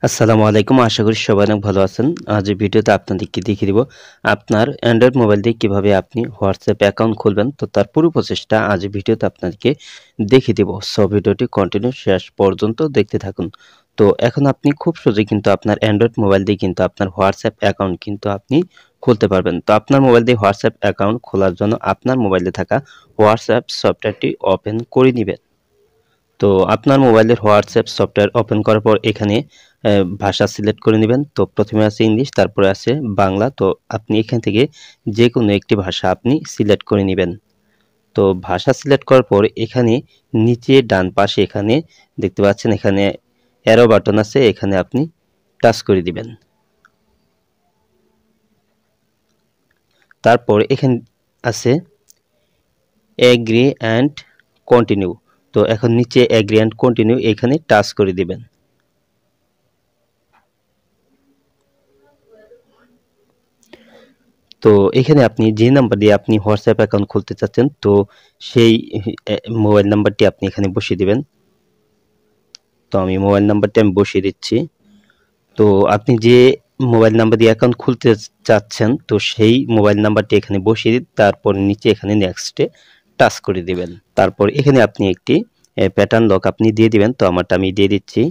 আসসালামু আলাইকুম। আশা করি সবাই অনেক ভালো আছেন। আজ এই ভিডিওতে আপনাদেরকে দেখিয়ে দিব আপনার অ্যান্ড্রয়েড মোবাইল দিয়ে কিভাবে আপনি হোয়াটসঅ্যাপ অ্যাকাউন্ট খুলবেন। তো তার পুরো প্রসেসটা আজ এই ভিডিওতে আপনাদেরকে দেখিয়ে দিব। সো ভিডিওটি কন্টিনিউ শেষ পর্যন্ত দেখতে থাকুন। তো এখন আপনি খুব সহজেই কিন্তু আপনার অ্যান্ড্রয়েড মোবাইল দিয়ে কিন্তু আপনার হোয়াটসঅ্যাপ অ্যাকাউন্ট কিন্তু আপনি খুলতে পারবেন। তো আপনার মোবাইল দিয়ে হোয়াটসঅ্যাপ অ্যাকাউন্ট খোলার জন্য আপনার মোবাইলে থাকা হোয়াটসঅ্যাপ সফটওয়্যারটি ওপেন করে নিবেন। তো আপনার মোবাইলের হোয়াটসঅ্যাপ সফটওয়্যার ওপেন করার পর এখানে ভাষা সিলেক্ট করে নেবেন। তো প্রথমে আছে ইংলিশ, তারপরে আছে বাংলা। তো আপনি এখান থেকে যে কোনো একটি ভাষা আপনি সিলেক্ট করে নেবেন। তো ভাষা সিলেক্ট করার পর এখানে নিচে ডান পাশে এখানে দেখতে পাচ্ছেন, এখানে অ্যারো বাটন আছে, এখানে আপনি টাচ করে দিবেন। তারপর এখানে আছে এগ্রি অ্যান্ড কন্টিনিউ। তো এখন নিচে এগ্রি অ্যান্ড কন্টিনিউ এখানে টাচ করে দিবেন। তো এখানে আপনি যে নাম্বার দিয়ে আপনি হোয়াটসঅ্যাপ অ্যাকাউন্ট খুলতে চাচ্ছেন, তো সেই মোবাইল নাম্বারটি আপনি এখানে বসিয়ে দিবেন। তো আমি মোবাইল নাম্বারটি বসিয়ে দিচ্ছি। তো আপনি যে মোবাইল নাম্বার দিয়ে অ্যাকাউন্ট খুলতে চাচ্ছেন, তো সেই মোবাইল নাম্বারটি এখানে বসিয়ে দিন। তারপর নিচে এখানে নেক্সটে টাচ করে দিবেন। তারপর এখানে আপনি একটি প্যাটার্ন লক আপনি দিয়ে দিবেন। তো আমারটা আমি দিয়ে দিচ্ছি।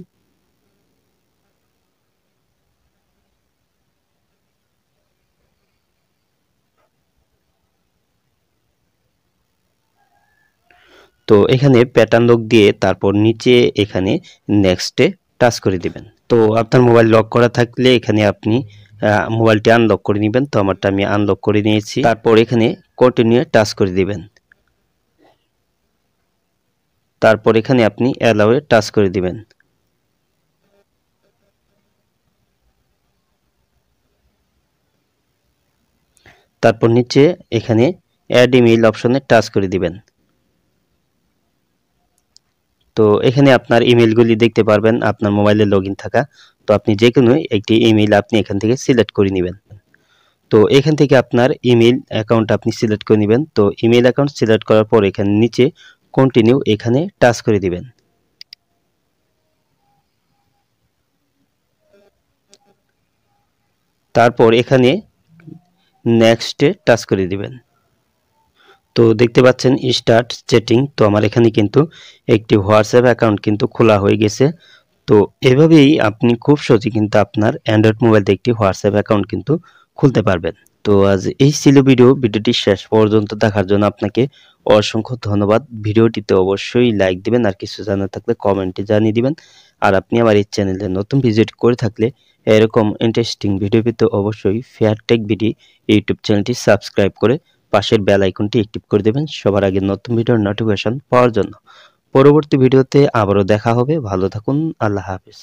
তো এখানে প্যাটার্ন লক দিয়ে তারপর নিচে এখানে নেক্সটে টাচ করে দিবেন। তো আপনার মোবাইল লক করা থাকলে এখানে আপনি মোবাইলটি আনলক করে নেবেন। তো আমারটা আমি আনলক করে নিয়েছি। তারপর এখানে কন্টিনিউ টাচ করে দিবেন। তারপর এখানে আপনি অ্যালাউয়ে টাচ করে দিবেন। তারপর নিচে এখানে অ্যাড ইমেইল অপশনে টাচ করে দিবেন। তো এখানে আপনার ইমেইলগুলি দেখতে পারবেন আপনার মোবাইলে লগইন থাকা। তো আপনি যে কোনো একটি ইমেইল আপনি এখান থেকে সিলেক্ট করে নেবেন। তো এখান থেকে আপনার ইমেইল অ্যাকাউন্ট আপনি সিলেক্ট করে নেবেন। তো ইমেইল অ্যাকাউন্ট সিলেক্ট করার পর এখানে নিচে কন্টিনিউ এখানে টাচ করে দিবেন। তারপর এখানে নেক্সটে টাচ করে দিবেন। তো দেখতে পাচ্ছেন স্টার্ট চ্যাটিং। তো আমার এখানে কিন্তু একটি হোয়াটসঅ্যাপ অ্যাকাউন্ট কিন্তু খোলা হয়ে গেছে। তো এভাবেই আপনি খুব সহজে কিন্তু আপনার অ্যান্ড্রয়েড মোবাইল দিয়ে একটি হোয়াটসঅ্যাপ অ্যাকাউন্ট কিন্তু খুলতে পারবেন। তো আজ এই ছিল ভিডিওটি শেষ পর্যন্ত দেখার জন্য আপনাকে অসংখ্য ধন্যবাদ। ভিডিওটিতে অবশ্যই লাইক দিবেন, আর কিছু জানার থাকলে কমেন্টে জানিয়ে দিবেন। আর আপনি আমার এই চ্যানেলে নতুন ভিজিট করে থাকলে এরকম ইন্টারেস্টিং ভিডিও পেতে অবশ্যই ফেয়ার টেক বিডি ইউটিউব চ্যানেলটি সাবস্ক্রাইব করে পাশের বেল আইকনটি অ্যাক্টিভ করে দেবেন সবার আগে নতুন ভিডিওর নোটিফিকেশন পাওয়ার জন্য। পরবর্তী ভিডিওতে আবারও দেখা হবে। ভালো থাকুন। আল্লাহ হাফেজ।